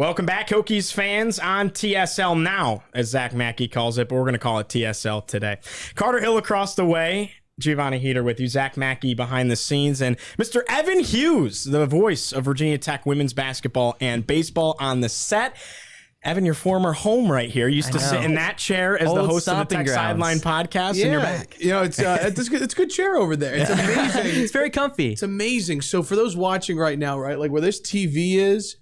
Welcome back, Hokies fans, on TSL now, as Zach Mackey calls it, but we're going to call it TSL today. Carter Hill across the way, Giovanni Heater with you, Zach Mackey behind the scenes, and Mr. Evan Hughes, the voice of Virginia Tech women's basketball and baseball on the set. Evan, your former home right here. You used to sit in that chair as the host of the Tech Sideline podcast, and you're back. You know, it's a good chair over there. It's amazing. It's very comfy. It's amazing. So for those watching right now, right, like where this TV is,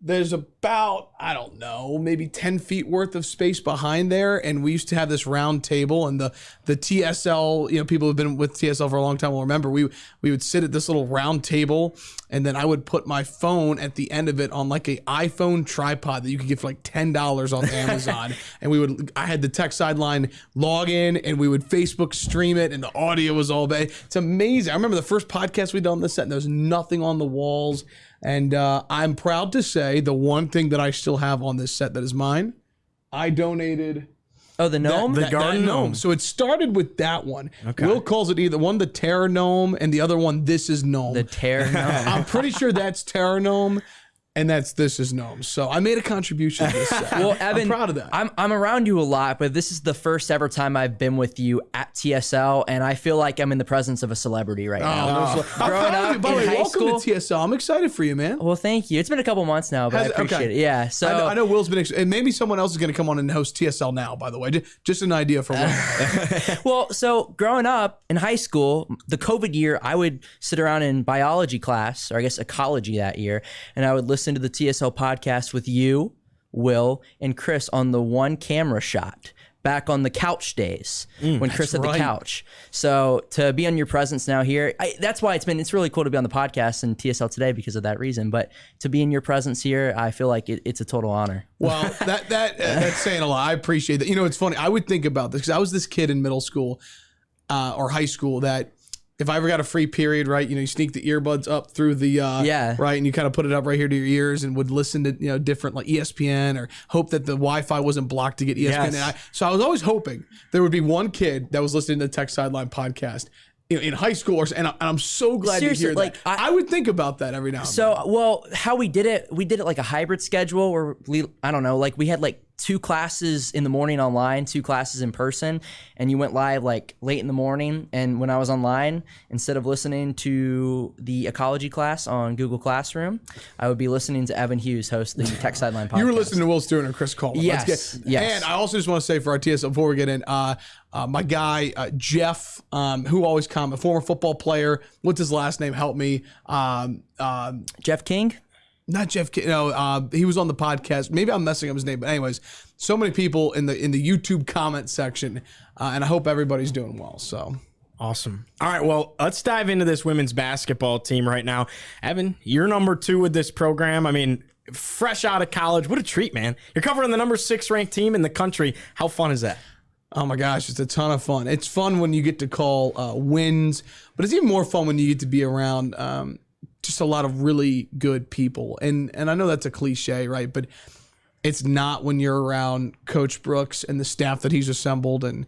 there's about, I don't know, maybe 10 feet worth of space behind there. And we used to have this round table, and the TSL, you know, people who've been with TSL for a long time will remember we would sit at this little round table, and then I would put my phone at the end of it on like a iPhone tripod that you could get for like $10 off Amazon. And I had the Tech Sideline login, and we would Facebook stream it, and the audio was all bad. It's amazing. I remember the first podcast we done on this set, and there was nothing on the walls. And I'm proud to say the one thing that I still have on this set that is mine, I donated. Oh, the gnome? The garden gnome. So it started with that one. Okay. Will calls it either one the Terror Gnome and the other one This Is Gnome. The Terror Gnome. I'm pretty sure that's Terror Gnome. And that's This Is Gnome. So I made a contribution to this set. Well, Evan, I'm proud of that. I'm around you a lot, but this is the first ever time I've been with you at TSL, and I feel like I'm in the presence of a celebrity right now. Growing up by the in way, high welcome school. to TSL. I'm excited for you, man. Well, thank you. It's been a couple months now, but I appreciate it. Yeah. So I know Will's been, and maybe someone else is going to come on and host TSL now. By the way, just an idea for Will. Well, so growing up in high school, the COVID year, I would sit around in biology class, or I guess ecology that year, and I would listen to the TSL podcast with you, Will, and Chris on the one camera shot back on the couch days when Chris had the couch. So to be on your presence now here, that's why it's really cool to be on the podcast and TSL today because of that reason. But to be in your presence here, I feel like it's a total honor. Well, that's saying a lot. I appreciate that. You know, it's funny. I would think about this because I was this kid in middle school or high school that if I ever got a free period, right, you know, you sneak the earbuds up through the, right, and you kind of put it up right here to your ears and would listen to, you know, different like ESPN or hope that the Wi-Fi wasn't blocked to get ESPN. Yes. So I was always hoping there would be one kid that was listening to the Tech Sideline podcast in high school, and I'm so glad to hear that. I would think about that every now and then. So, well, how we did it like a hybrid schedule where I don't know, like we had like 2 classes in the morning online, 2 classes in person, and you went live like late in the morning. And when I was online, instead of listening to the ecology class on Google Classroom, I would be listening to Evan Hughes host the Tech Sideline podcast. You were listening to Will Stewart and Chris Coleman. Yes. And I also just want to say for our TSL before we get in, my guy Jeff, who always comment, former football player. What's his last name? Help me. Jeff King. Not Jeff. No, he was on the podcast. Maybe I'm messing up his name, but anyways, so many people in the YouTube comment section, and I hope everybody's doing well. So awesome. All right, well, let's dive into this women's basketball team right now. Evan, you're number 2 with this program. I mean, fresh out of college, what a treat, man! You're covering the number 6 ranked team in the country. How fun is that? Oh my gosh, it's a ton of fun. It's fun when you get to call wins, but it's even more fun when you get to be around just a lot of really good people. And I know that's a cliche, right? But it's not when you're around Coach Brooks and the staff that he's assembled and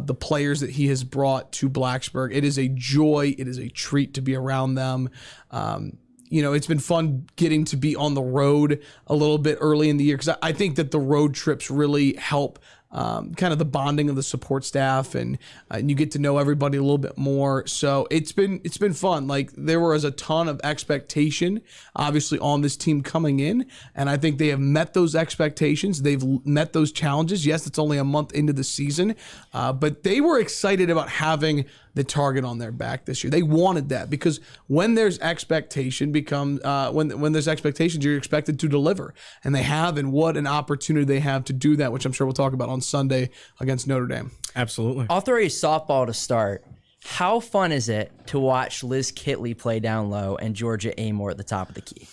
the players that he has brought to Blacksburg. It is a joy. It is a treat to be around them. You know, it's been fun getting to be on the road a little bit early in the year because I think that the road trips really help kind of the bonding of the support staff and you get to know everybody a little bit more. So it's been fun. Like there was a ton of expectation obviously on this team coming in, and I think they have met those expectations. They've met those challenges. Yes, it's only a month into the season, but they were excited about having the target on their back this year. They wanted that because when there's expectation when there's expectations, you're expected to deliver, and they have, and what an opportunity they have to do that, which I'm sure we'll talk about on Sunday against Notre Dame. Absolutely. I'll throw you a softball to start. How fun is it to watch Liz Kitley play down low and Georgia Amore at the top of the key?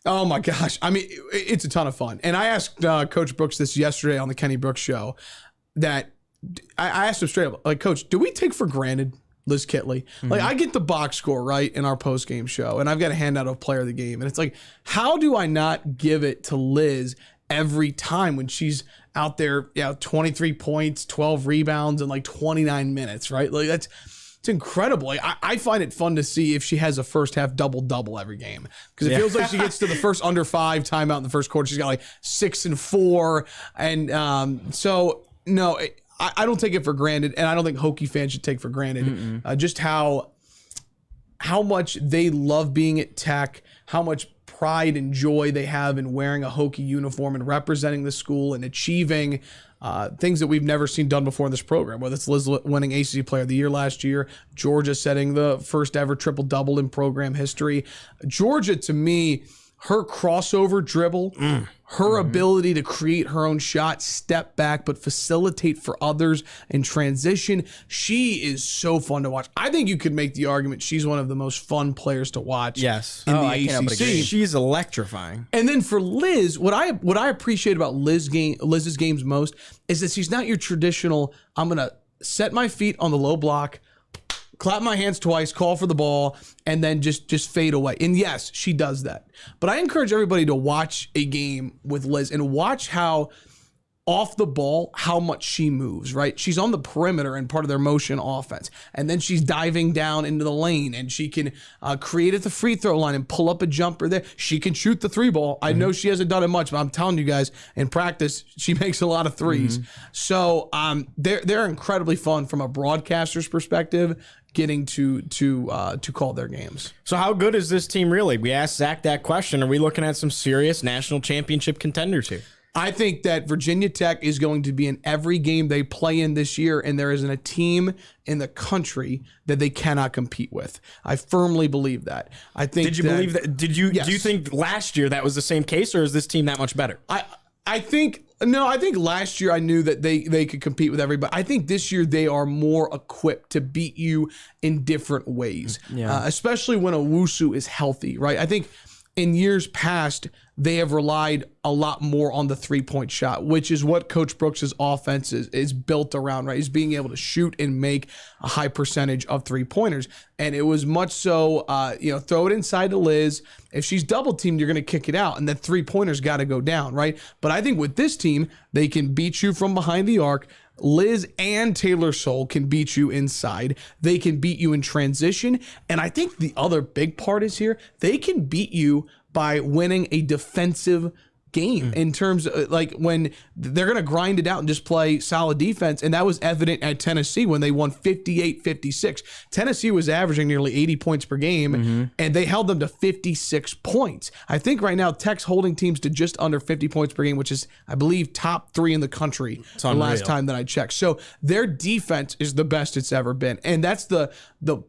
Oh my gosh. I mean, it's a ton of fun. And I asked Coach Brooks this yesterday on the Kenny Brooks show that I asked him straight up, like, Coach, do we take for granted Liz Kitley? Mm-hmm. Like, I get the box score, right, in our post-game show, and I've got a handout of player of the game. And it's like, how do I not give it to Liz every time when she's out there, 23 points, 12 rebounds in like 29 minutes, right? Like It's incredible. I find it fun to see if she has a first half double every game, because it feels like she gets to the first under 5 timeout in the first quarter. She's got like 6 and 4. And so, no, I don't take it for granted. And I don't think Hokie fans should take for granted just how much they love being at Tech, how much pride and joy they have in wearing a Hokie uniform and representing the school and achieving things that we've never seen done before in this program, whether it's Liz winning ACC Player of the Year last year, Georgia setting the first ever triple-double in program history. Georgia, to me, her crossover dribble, her ability to create her own shot, step back, but facilitate for others in transition, she is so fun to watch. I think you could make the argument she's one of the most fun players to watch in the ACC. She's electrifying. And then for Liz, what I appreciate about Liz's games most is that she's not your traditional, I'm going to set my feet on the low block, clap my hands twice, call for the ball, and then just fade away. And yes, she does that. But I encourage everybody to watch a game with Liz and watch how off the ball, how much she moves, right? She's on the perimeter and part of their motion offense. And then she's diving down into the lane, and she can create at the free throw line and pull up a jumper there. She can shoot the 3-ball. I know she hasn't done it much, but I'm telling you guys, in practice, she makes a lot of threes. So they're incredibly fun from a broadcaster's perspective, getting to call their games. So how good is this team really? We asked Zach that question. Are we looking at some serious national championship contenders here? I think that Virginia Tech is going to be in every game they play in this year, and there isn't a team in the country that they cannot compete with. I firmly believe that. I think. Did you believe that? Do you think last year that was the same case, or is this team that much better? I think last year I knew that they could compete with everybody. I think this year they are more equipped to beat you in different ways, especially when Owusu is healthy, right? I think in years past, they have relied a lot more on the three-point shot, which is what Coach Brooks' offense is built around, right? Is being able to shoot and make a high percentage of three-pointers. And it was much so, throw it inside to Liz. If she's double-teamed, you're going to kick it out, and that three-pointer's got to go down, right? But I think with this team, they can beat you from behind the arc. Liz and Taylor Soule can beat you inside. They can beat you in transition. And I think the other big part is here, they can beat you by winning a defensive game in terms of like when they're going to grind it out and just play solid defense. And that was evident at Tennessee when they won 58-56. Tennessee was averaging nearly 80 points per game and they held them to 56 points. I think right now Tech's holding teams to just under 50 points per game, which is, I believe, top 3 in the country the last time that I checked. So their defense is the best it's ever been. And that's the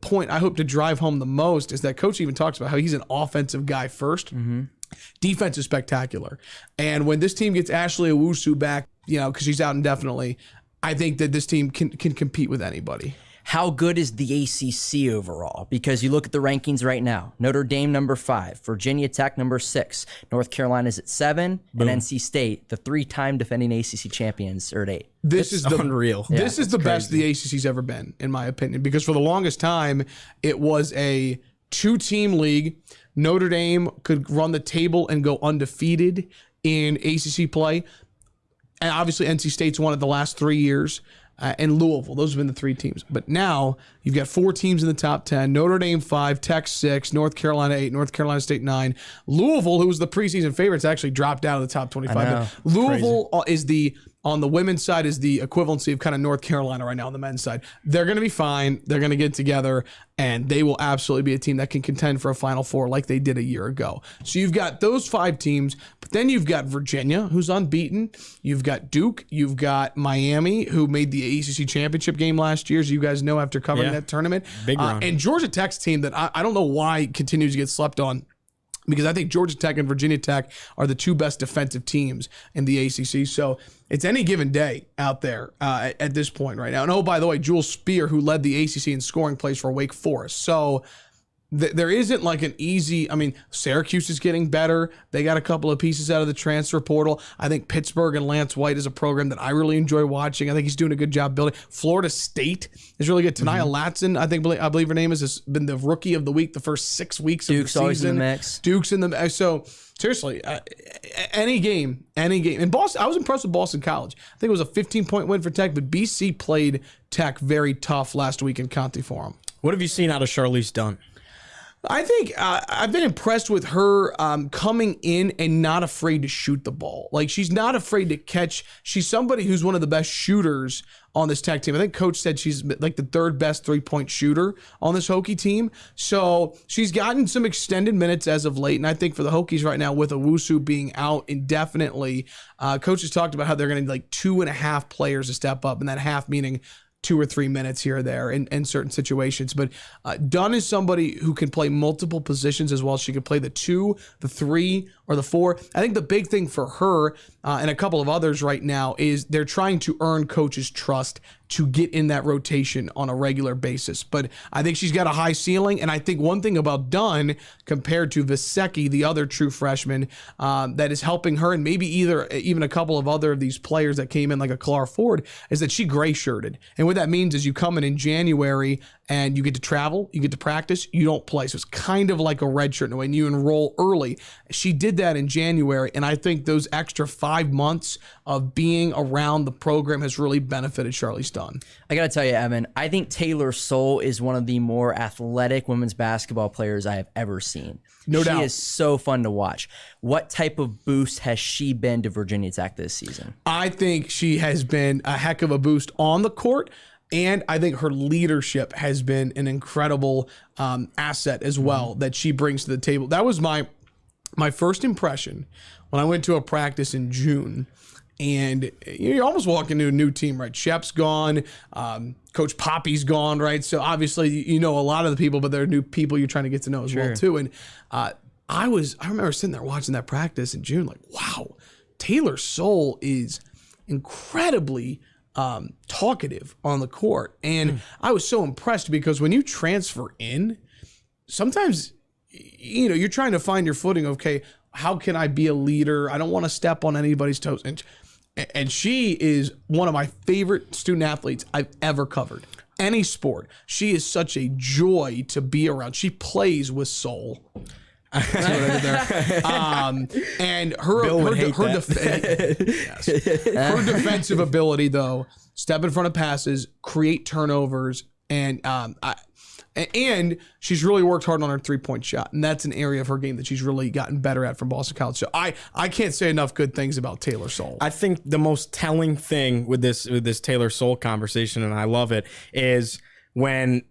point I hope to drive home the most, is that Coach even talks about how he's an offensive guy first. Defense is spectacular. And when this team gets Ashley Owusu back, because she's out indefinitely, I think that this team can compete with anybody. How good is the ACC overall? Because you look at the rankings right now. Notre Dame, number 5. Virginia Tech, number 6. North Carolina's at 7. Boom. And NC State, the 3-time defending ACC champions, are at 8. This is unreal. This is the best the ACC's ever been, in my opinion, because for the longest time, it was a 2-team league. Notre Dame could run the table and go undefeated in ACC play. And obviously, NC State's won it the last 3 years. And Louisville, those have been the 3 teams. But now you've got 4 teams in the top 10. Notre Dame 5, Tech 6, North Carolina 8, North Carolina State 9. Louisville, who was the preseason favorites, actually dropped out of the top 25. But Louisville is on the women's side is the equivalency of kind of North Carolina right now on the men's side. They're going to be fine. They're going to get together, and they will absolutely be a team that can contend for a Final Four like they did a year ago. So you've got those 5 teams, but then you've got Virginia, who's unbeaten. You've got Duke. You've got Miami, who made the ACC championship game last year, as you guys know after covering that tournament. Big run. And Georgia Tech's team that I don't know why continues to get slept on, because I think Georgia Tech and Virginia Tech are the 2 best defensive teams in the ACC. So it's any given day out there at this point right now. And by the way, Jules Spear, who led the ACC in scoring plays for Wake Forest. So there isn't like an easy, Syracuse is getting better. They got a couple of pieces out of the transfer portal. I think Pittsburgh and Lance White is a program that I really enjoy watching. I think he's doing a good job building. Florida State is really good. Tanaya Latson, I believe her name has been the rookie of the week the first 6 weeks of the season. Duke's always in the mix. Duke's in the mix. So seriously, any game. And Boston, I was impressed with Boston College. I think it was a 15-point win for Tech, but BC played Tech very tough last week in Conte Forum. What have you seen out of Charlize Dunn? I think I've been impressed with her coming in and not afraid to shoot the ball. Like, she's not afraid to catch. She's somebody who's one of the best shooters on this Tech team. I think Coach said she's like the third best three-point shooter on this Hokie team. So she's gotten some extended minutes as of late. And I think for the Hokies right now, with Owusu being out indefinitely, Coach has talked about how they're going to need like 2.5 players to step up, and that half meaning 2 or 3 minutes here or there in certain situations. But Dunn is somebody who can play multiple positions as well. She could play the 2, the 3, or the 4. I think the big thing for her and a couple of others right now is they're trying to earn Coach's trust to get in that rotation on a regular basis. But I think she's got a high ceiling. And I think one thing about Dunn compared to Visecki, the other true freshman, that is helping her, and maybe even a couple of other of these players that came in like a Clara Ford, is that she gray shirted. And what that means is you come in January and you get to travel, you get to practice, you don't play. So it's kind of like a red shirt in a way, and you enroll early. She did that in January, and I think those extra 5 months of being around the program has really benefited Charlize Dunn. I got to tell you, Evan, I think Taylor Soule is one of the more athletic women's basketball players I have ever seen. No doubt. She is so fun to watch. What type of boost has she been to Virginia Tech this season? I think she has been a heck of a boost on the court. And I think her leadership has been an incredible asset as well that she brings to the table. That was my first impression when I went to a practice in June. And you almost walk into a new team, right? Shep's gone. Coach Poppy's gone, right? So obviously you know a lot of the people, but there are new people you're trying to get to know as well too. And I remember sitting there watching that practice in June, like, wow, Taylor Soule is incredibly talkative on the court. And I was so impressed because when you transfer in, sometimes, you're trying to find your footing. Okay, how can I be a leader? I don't want to step on anybody's toes. And she is one of my favorite student athletes I've ever covered. Any sport. She is such a joy to be around. She plays with soul. That's what I did there. And her defensive ability, though, step in front of passes, create turnovers, and she's really worked hard on her three-point shot, and that's an area of her game that she's really gotten better at from Boston College. So I can't say enough good things about Taylor Soule. I think the most telling thing with this Taylor Soule conversation, and I love it, is when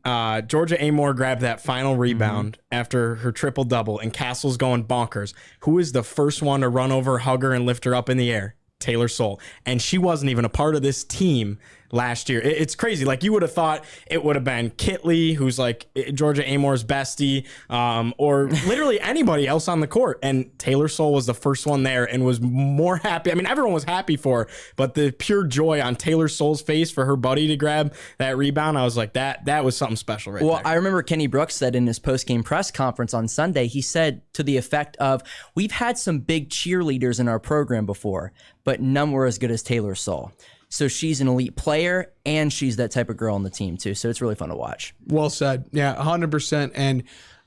Georgia Amore grabbed that final rebound after her triple-double and Castle's going bonkers. Who is the first one to run over, hug her, and lift her up in the air? Taylor Soule. And she wasn't even a part of this team last year. It's crazy. Like, you would have thought it would have been Kitley, who's like Georgia Amore's bestie, or literally anybody else on the court. And Taylor Soule was the first one there and was more happy. I mean, everyone was happy for her, but the pure joy on Taylor Soule's face for her buddy to grab that rebound, I was like, that was something special right there. I remember Kenny Brooks said in his post-game press conference on Sunday, he said to the effect of, we've had some big cheerleaders in our program before, but none were as good as Taylor Soule. So she's an elite player, and she's that type of girl on the team too. So it's really fun to watch. Well said. Yeah, 100%. And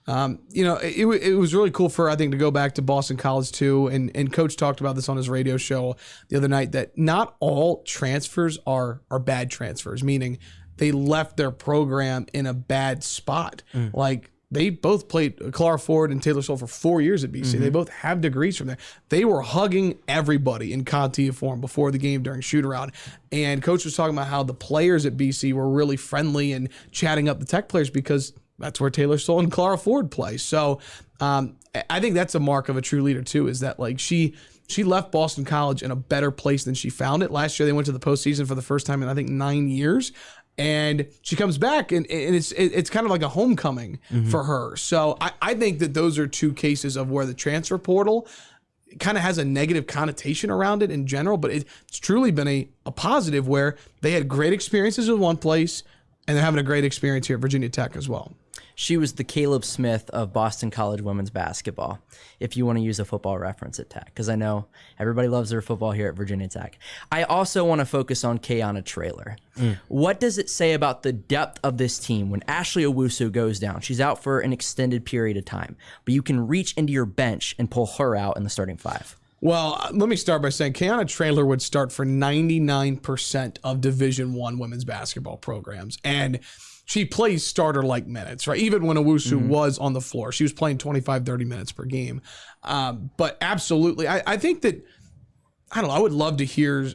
it was really cool for her, I think, to go back to Boston College too. And Coach talked about this on his radio show the other night, that not all transfers are bad transfers, meaning they left their program in a bad spot. Like, they both played, Clara Ford and Taylor Soule, for 4 years at BC. They both have degrees from there. They were hugging everybody in Conti form before the game during shoot-around. And Coach was talking about how the players at BC were really friendly and chatting up the Tech players because that's where Taylor Soule and Clara Ford play. So I think that's a mark of a true leader too, is that like she left Boston College in a better place than she found it. Last year they went to the postseason for the first time in I think 9 years. And she comes back, and it's kind of like a homecoming for her. So I think that those are two cases of where the transfer portal kind of has a negative connotation around it in general, but it's truly been a positive where they had great experiences in one place, and they're having a great experience here at Virginia Tech as well. She was the Caleb Smith of Boston College women's basketball, if you want to use a football reference at Tech, because I know everybody loves their football here at Virginia Tech. I also want to focus on Kayana Traylor. What does it say about the depth of this team when Ashley Owusu goes down? She's out for an extended period of time, but you can reach into your bench and pull her out in the starting five. Well, let me start by saying Kayana Traylor would start for 99% of Division I women's basketball programs. And she plays starter-like minutes, right? Even when Owusu was on the floor, she was playing 25, 30 minutes per game. But absolutely, I think that, I don't know, I would love to hear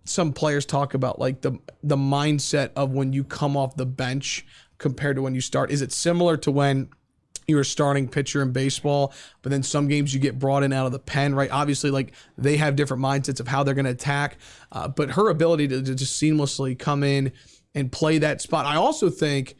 some players talk about like the mindset of when you come off the bench compared to when you start. Is it similar to when you're a starting pitcher in baseball, but then some games you get brought in out of the pen, right? Obviously, like they have different mindsets of how they're going to attack, but her ability to just seamlessly come in and play that spot. I also think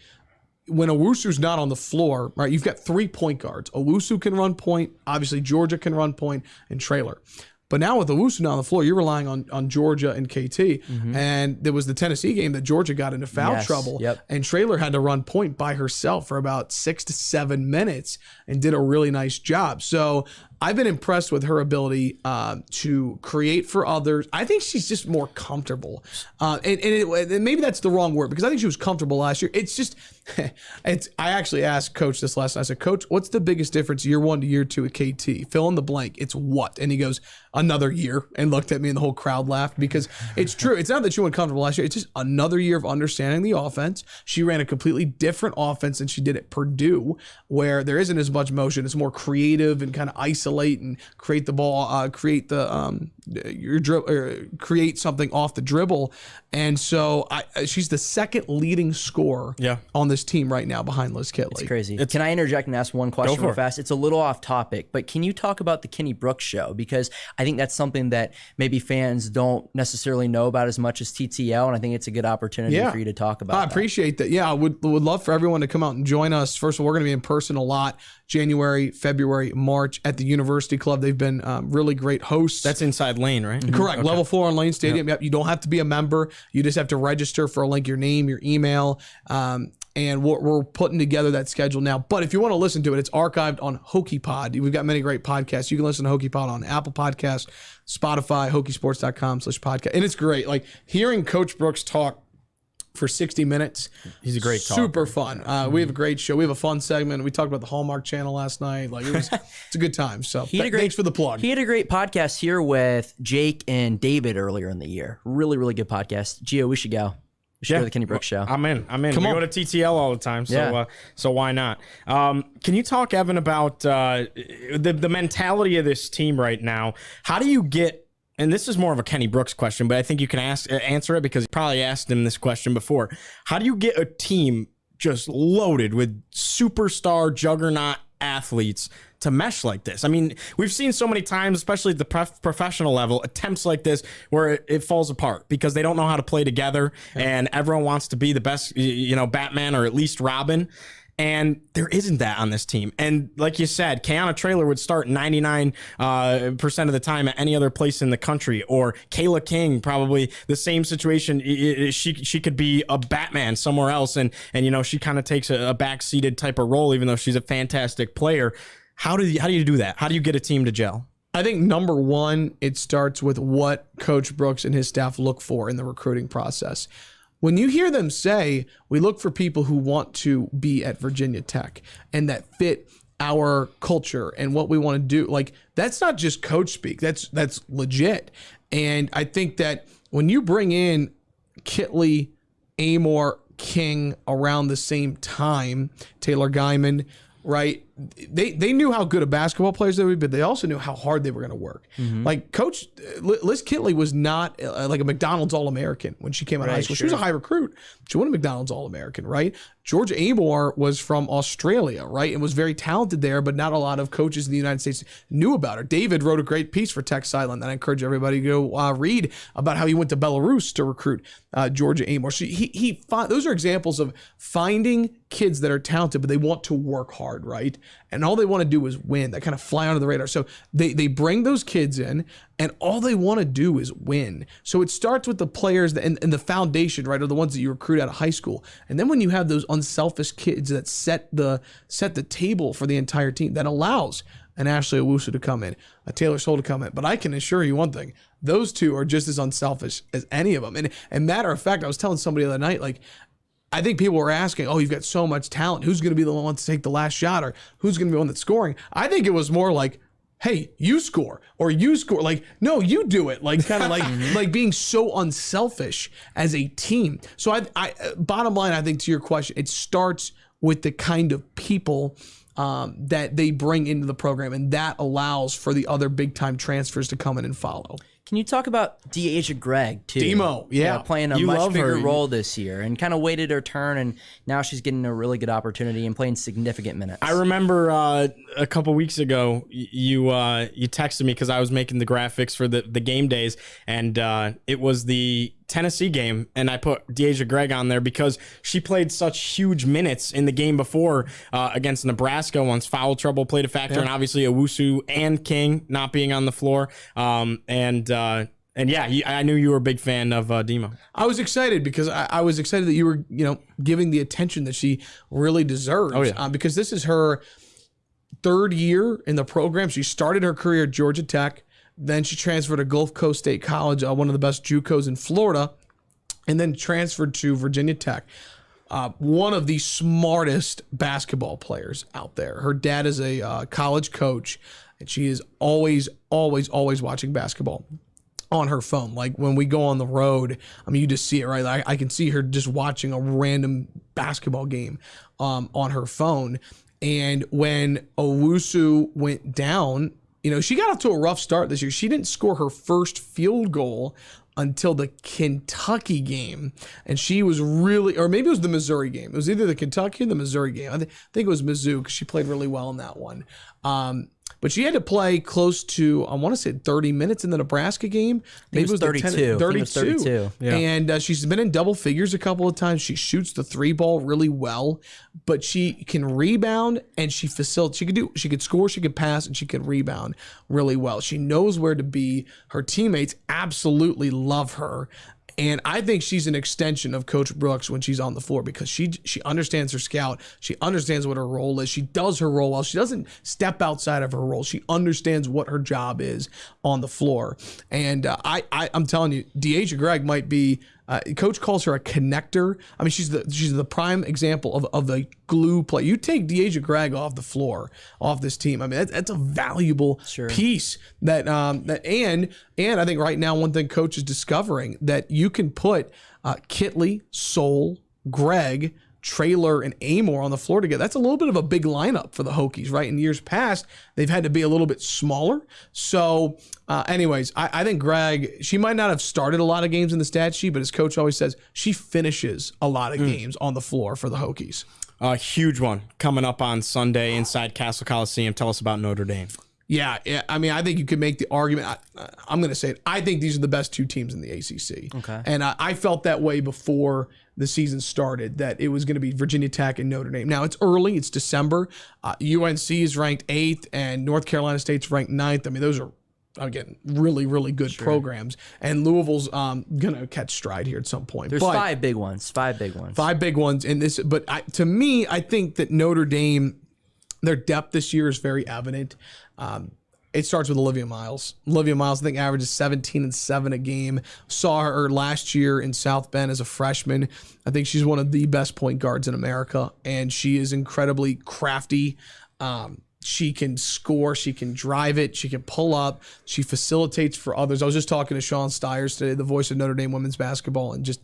when Owusu's not on the floor, right, you've got 3 point guards. Owusu can run point, obviously Georgia can run point, and Traylor. But now with Owusu not on the floor, you're relying on Georgia and KT. And there was the Tennessee game that Georgia got into foul trouble. And Traylor had to run point by herself for about 6 to 7 minutes and did a really nice job. So I've been impressed with her ability to create for others. I think she's just more comfortable. And maybe that's the wrong word, because I think she was comfortable last year. It's just, I actually asked Coach this last night. I said, Coach, what's the biggest difference year 1 to year 2 at KT? Fill in the blank. It's what? And he goes, another year, and looked at me and the whole crowd laughed, because it's true. It's not that she went comfortable last year. It's just another year of understanding the offense. She ran a completely different offense than she did at Purdue, where there isn't as much motion. It's more creative and kind of isolate and create the ball, create something off the dribble. And so she's the second leading scorer on this team right now behind Liz Kitley. It's crazy. Can I interject and ask one question real fast? It's a little off topic, but can you talk about the Kenny Brooks show? Because I think that's something that maybe fans don't necessarily know about as much as TTL, and I think it's a good opportunity for you to talk about. I appreciate that. Yeah, I would love for everyone to come out and join us. First of all, we're going to be in person a lot. January, February, March at the University Club. They've been really great hosts. That's inside Lane, right? Correct. Okay. Level 4 on Lane Stadium. Yep. You don't have to be a member. You just have to register for a link, your name, your email. And we're putting together that schedule now. But if you want to listen to it, it's archived on Hokie Pod. We've got many great podcasts. You can listen to Hokie Pod on Apple Podcasts, Spotify, Hokiesports.com/podcast. And it's great. Like hearing Coach Brooks talk for 60 minutes. He's a great talker. Super fun. We have a great show. We have a fun segment. We talked about the Hallmark Channel last night. Like it's a good time. So thanks for the plug. He had a great podcast here with Jake and David earlier in the year. Really, really good podcast. Gio, we should go. We should go to the Kenny Brooks show. I'm in. We go to TTL all the time, so why not? Can you talk, Evan, about the mentality of this team right now? How do you get, and this is more of a Kenny Brooks question, but I think you can answer it because you probably asked him this question before. How do you get a team just loaded with superstar juggernaut athletes to mesh like this? I mean, we've seen so many times, especially at the professional level, attempts like this where it falls apart because they don't know how to play together, and everyone wants to be the best, Batman or at least Robin. And there isn't that on this team. And like you said, Kayana Traylor would start 99% of the time at any other place in the country. Or Kayla King, probably the same situation. She could be a Batman somewhere else. And she kind of takes a backseated type of role, even though she's a fantastic player. How do you do that? How do you get a team to gel? I think number one, it starts with what Coach Brooks and his staff look for in the recruiting process. When you hear them say, we look for people who want to be at Virginia Tech and that fit our culture and what we want to do, like that's not just coach speak. That's legit. And I think that when you bring in Kitley, Amor, King around the same time, Taylor Guyman, right? They knew how good of basketball players they would be, but they also knew how hard they were going to work. Like Coach Liz Kitley was not like a McDonald's All-American when she came out of high school. She was a high recruit. She wasn't a McDonald's All-American, right? Georgia Amor was from Australia, right? And was very talented there, but not a lot of coaches in the United States knew about her. David wrote a great piece for Tech Sideline that I encourage everybody to go read about how he went to Belarus to recruit Georgia Amor. So those are examples of finding kids that are talented, but they want to work hard, right? And all they want to do is win. They kind of fly under the radar. So they bring those kids in, and all they want to do is win. So it starts with the players and the foundation, right, are the ones that you recruit out of high school. And then when you have those unselfish kids that set the table for the entire team, that allows an Ashley Owusu to come in, a Taylor Soule to come in. But I can assure you one thing, those two are just as unselfish as any of them. And matter of fact, I was telling somebody the other night, like, I think people were asking, you've got so much talent. Who's going to be the one to take the last shot, or who's going to be the one that's scoring? I think it was more like, hey, you score, or you score. Like, no, you do it. Like, kind of like being so unselfish as a team. So I bottom line, I think to your question, it starts with the kind of people that they bring into the program, and that allows for the other big time transfers to come in and follow. Can you talk about Deasia Greg too? Demo, yeah. Playing a much bigger role this year, and kind of waited her turn, and now she's getting a really good opportunity and playing significant minutes. I remember a couple weeks ago you texted me because I was making the graphics for the game days, and it was the Tennessee game, and I put Deasia Greg on there because she played such huge minutes in the game before against Nebraska once foul trouble played a factor, and obviously Owusu and King not being on the floor. And yeah, I knew you were a big fan of Demo. I was excited because I was excited that you were, giving the attention that she really deserves. Oh, yeah. Because this is her third year in the program. She started her career at Georgia Tech. Then she transferred to Gulf Coast State College, one of the best JUCOs in Florida, and then transferred to Virginia Tech. One of the smartest basketball players out there. Her dad is a college coach, and she is always watching basketball on her phone. Like when we go on the road, you just see it, right? I can see her just watching a random basketball game on her phone. And when Owusu went down, she got off to a rough start this year. She didn't score her first field goal until the Kentucky game. And she was really, or maybe it was the Missouri game. It was either the Kentucky or the Missouri game. I think it was Mizzou because she played really well in that one. But she had to play close to, I want to say 30 minutes in the Nebraska game. Maybe it was 32. 32. Yeah. And she's been in double figures a couple of times. She shoots the three ball really well, but she can rebound and she could score, she could pass, and she could rebound really well. She knows where to be. Her teammates absolutely love her. And I think she's an extension of Coach Brooks when she's on the floor because she understands her scout. She understands what her role is. She does her role well. She doesn't step outside of her role. She understands what her job is on the floor. And I'm telling you, Deasia Greg might be. Coach calls her a connector. She's the prime example of the glue play. You take Deasia Greg off the floor, off this team. That's a valuable piece that and I think right now one thing Coach is discovering that you can put Kitley, Soul, Greg, Traylor, and Amor on the floor together. That's a little bit of a big lineup for the Hokies, right? In years past, they've had to be a little bit smaller. So anyways, I think Greg, she might not have started a lot of games in the stat sheet, but as Coach always says, she finishes a lot of games on the floor for the Hokies. A huge one coming up on Sunday inside Castle Coliseum. Tell us about Notre Dame. Yeah. I think you could make the argument. I'm going to say it. I think these are the best two teams in the ACC. Okay. And I felt that way before the season started, that it was going to be Virginia Tech and Notre Dame. Now, it's early. It's December. UNC is ranked 8th, and North Carolina State's ranked 9th. Those are, again, really, really good programs. And Louisville's going to catch stride here at some point. There's 5 big ones. 5 big ones. 5 big ones in this. But to me, I think that Notre Dame, their depth this year is very evident. It starts with Olivia Miles. Olivia Miles, I think, averages 17 and 7 a game. Saw her last year in South Bend as a freshman. I think she's one of the best point guards in America, and she is incredibly crafty. She can score. She can drive it. She can pull up. She facilitates for others. I was just talking to Sean Stiers today, the voice of Notre Dame women's basketball, and just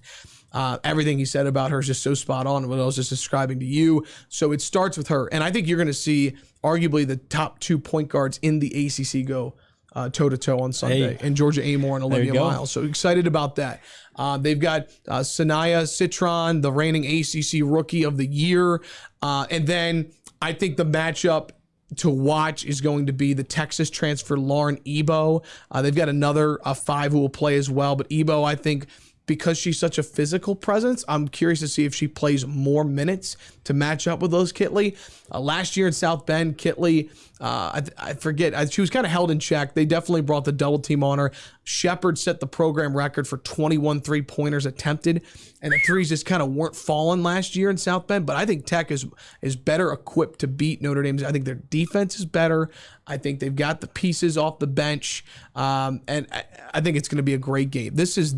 everything he said about her is just so spot on what I was just describing to you. So it starts with her. And I think you're going to see arguably the top 2 point guards in the ACC go toe-to-toe on Sunday, and Georgia Amor and Olivia Miles. So excited about that. They've got Sanaya Citron, the reigning ACC Rookie of the Year. And then I think the matchup to watch is going to be the Texas transfer Lauren Ebo. They've got another 5 who will play as well. But Ebo, I think, because she's such a physical presence, I'm curious to see if she plays more minutes to match up with those Kitley. Last year in South Bend, Kitley, I forget, she was kind of held in check. They definitely brought the double team on her. Shepard set the program record for 21 3-pointers attempted, and the threes just kind of weren't falling last year in South Bend. But I think Tech is better equipped to beat Notre Dame. I think their defense is better. I think they've got the pieces off the bench, and I think it's going to be a great game. This is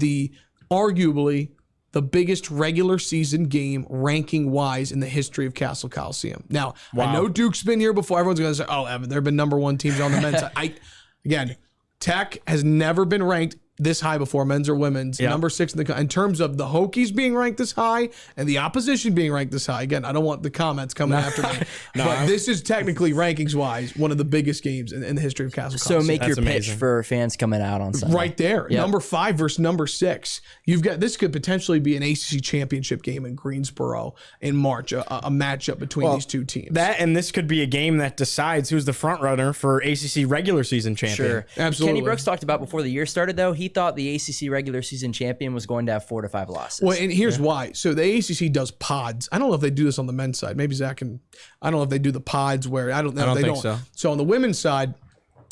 arguably the biggest regular season game ranking wise in the history of Castle Coliseum. Now, I know Duke's been here before. Everyone's going to say, oh, Evan, there have been number one teams on the men's side. Again, Tech has never been ranked this high before, men's or women's. Yep. Number 6 in terms of the Hokies being ranked this high and the opposition being ranked this high. Again, I don't want the comments coming after me, but this is technically rankings wise one of the biggest games in the history of Castle So Coliseum. make your amazing. pitch for fans coming out on Sunday. Right there, number 5 versus number 6. You've got this could potentially be an ACC championship game in Greensboro in March, a matchup between these two teams. That and this could be a game that decides who's the front runner for ACC regular season champion. Sure. Absolutely. Kenny Brooks talked about before the year started, though, he thought the ACC regular season champion was going to have 4 to 5 losses. Well, and here's why. So the ACC does pods. I don't know if they do this on the men's side. Maybe Zach can. I don't know if they do the pods where I don't know. I don't they think don't. so. So on the women's side,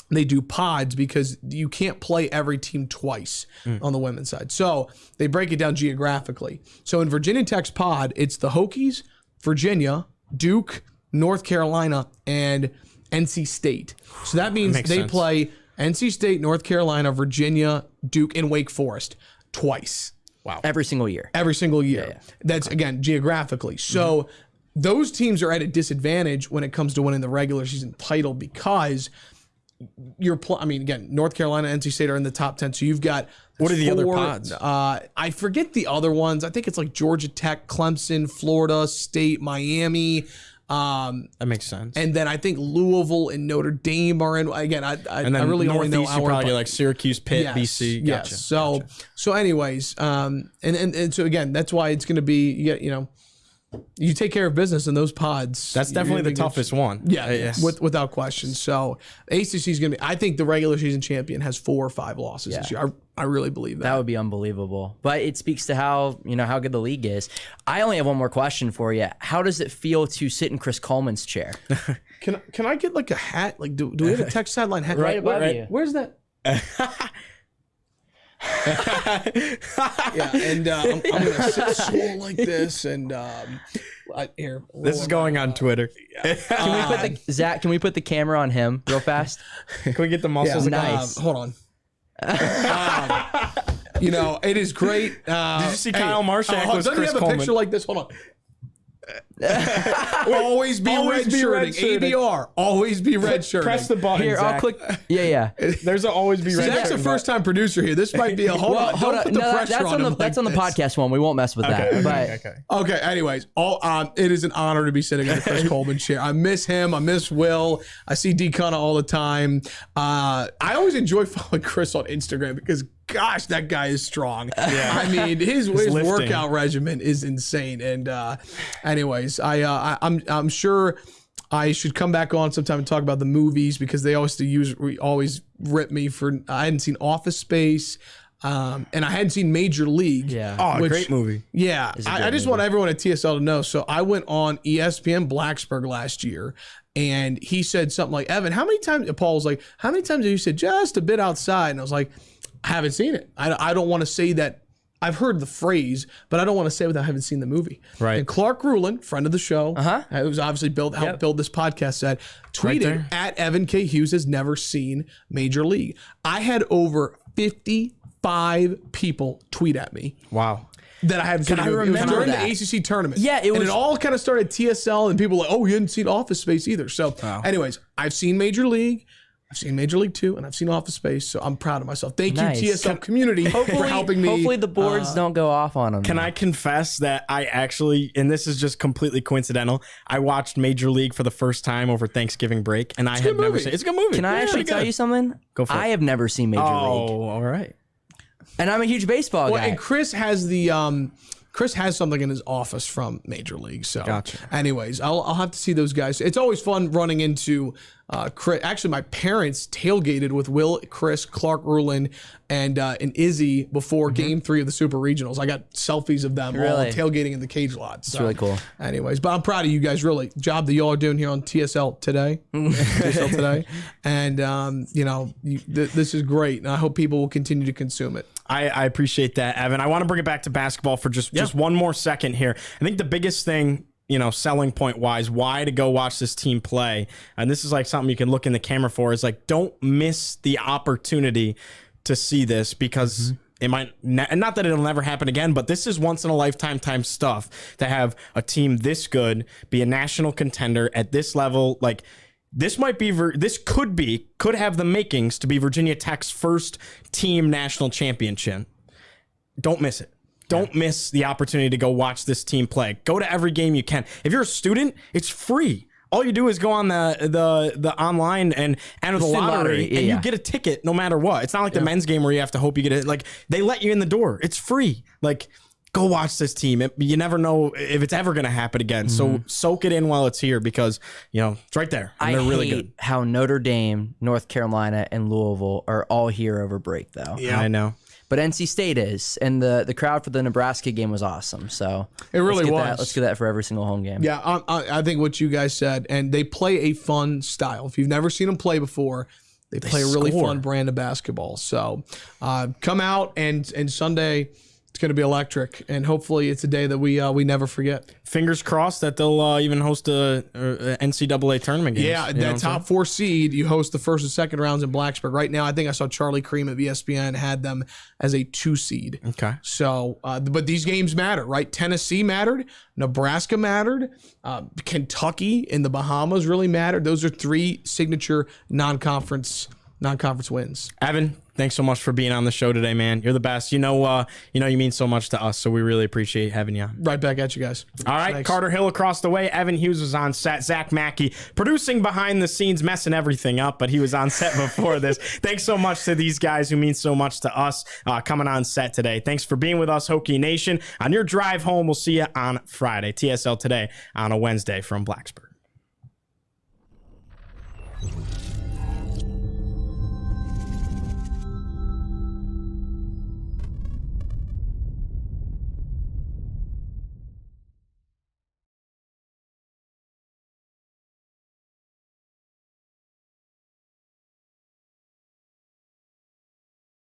they do pods because you can't play every team twice on the women's side. So they break it down geographically. So in Virginia Tech's pod, it's the Hokies, Virginia, Duke, North Carolina, and NC State. So that means Makes they sense. play NC State, North Carolina, Virginia, Duke, and Wake Forest twice. Wow. Every single year. Every single year. That's, again, geographically. So those teams are at a disadvantage when it comes to winning the regular season title because again, North Carolina, NC State are in the top 10. So you've got What are the other pods? I forget the other ones. I think it's like Georgia Tech, Clemson, Florida State, Miami. That makes sense. And then I think Louisville and Notre Dame are in. Again, I really only know Northeast, you probably like Syracuse, Pitt, BC. Gotcha. Yes. So anyways, and so again, that's why it's going to be, you take care of business in those pods. That's definitely the toughest one. Yeah, without question. So ACC is going to be, I think the regular season champion has 4 or 5 losses this year. I really believe that. That would be unbelievable. But it speaks to how good the league is. I only have one more question for you. How does it feel to sit in Chris Coleman's chair? Can I get like a hat? Like, do we have a tech sideline hat? Right above you. Where's that? Yeah, and I'm gonna sit swole like this, and here. This is going on Twitter. Zach, can we put the camera on him real fast? Can we get the muscles? Yeah, Nice. Hold on. It is great. Did you see Kyle Marshak was doesn't Chris he have a Coleman? picture like this? Hold on. Always be red shirting. ABR. Always be red shirting. Press the button. Here, Zach. I'll click. Yeah. There's a always be red. Zach's a shirting first-time producer here. This might be a hold on. Don't put the pressure that's on him. That's on the podcast one. We won't mess with that. But Okay. Anyways, it is an honor to be sitting in the Chris Coleman chair. I miss him. I miss Will. I see D Cunna all the time. I always enjoy following Chris on Instagram because, gosh, that guy is strong. Yeah. I mean, his lifting. workout regimen is insane. And anyways, I'm sure I should come back on sometime and talk about the movies because they always rip me for I hadn't seen Office Space. And I hadn't seen Major League. Yeah. Oh, great movie. Yeah. I just want everyone at TSL to know. So I went on ESPN Blacksburg last year and he said something like, Evan, Paul was like, how many times have you said just a bit outside? And I was like, I haven't seen it. I don't want to say that. I've heard the phrase, but I don't want to say it without having seen the movie. Right. And Clark Rulin, friend of the show, who was obviously helped build this podcast, said, tweeted at Evan K. Hughes has never seen Major League. I had over 55 people tweet at me. Wow. That I hadn't seen. I It was remember during that. the ACC tournament. Yeah, it and was- it all kind of started TSL, and people were like, "Oh, you hadn't seen Office Space either." So, anyways, I've seen Major League, I've seen Major League 2, and I've seen Office Space. So I'm proud of myself. Thank Nice. you, TSL community, for helping me. Hopefully the boards don't go off on him. Can I confess that I actually, and this is just completely coincidental, I watched Major League for the first time over Thanksgiving break, and I had never seen it. It's a good movie. Can I actually tell you something? Go for it. I have never seen Major League, Oh, all right. and I'm a huge baseball Well, guy. and Chris has something in his office from Major League. So, Gotcha. anyways, I'll have to see those guys. It's always fun running into Chris. Actually, my parents tailgated with Will, Chris, Clark Rulin, and Izzy before Game 3 of the Super Regionals. I got selfies of them all Really? tailgating in the cage lot. So, really cool. Anyways, but I'm proud of you guys. Really, job that y'all are doing here on TSL today. TSL today, and this is great, and I hope people will continue to consume it. I appreciate that, Evan. I want to bring it back to basketball for just one more second here. I think the biggest thing, selling point wise, why to go watch this team play, and this is like something you can look in the camera for, is like, don't miss the opportunity to see this because It might not that it'll never happen again, but this is once in a lifetime time stuff to have a team this good be a national contender at this level. Like this might be, could have the makings to be Virginia Tech's first team national championship. Don't miss it. Don't miss the opportunity to go watch this team play. Go to every game you can. If you're a student, it's free. All you do is go on the online and enter the lottery, and you get a ticket no matter what. It's not like the men's game where you have to hope you get it. Like they let you in the door. It's free. Like go watch this team. You never know if it's ever going to happen again. So soak it in while it's here because it's right there. And they're really good. How Notre Dame, North Carolina, and Louisville are all here over break though. Yeah, I know. But NC State is, and the crowd for the Nebraska game was awesome. So it really was. Let's get that for every single home game. Yeah, I think what you guys said, and they play a fun style. If you've never seen them play before, they play a really fun brand of basketball. So come out and Sunday. It's going to be electric, and hopefully it's a day that we never forget. Fingers crossed that they'll even host a NCAA tournament games. Yeah, that top 4 seed, you host the first and second rounds in Blacksburg. Right now, I think I saw Charlie Cream of ESPN had them as a 2 seed. Okay. So, but these games matter, right? Tennessee mattered. Nebraska mattered. Kentucky and the Bahamas really mattered. Those are 3 signature non-conference wins. Evan, thanks so much for being on the show today, man. You're the best. You mean so much to us, so we really appreciate having you on. Right back at you guys. All right, thanks. Carter Hill across the way. Evan Hughes was on set. Zach Mackey producing behind the scenes, messing everything up, but he was on set before this. Thanks so much to these guys who mean so much to us coming on set today. Thanks for being with us, Hokie Nation. On your drive home, we'll see you on Friday. TSL Today on a Wednesday from Blacksburg.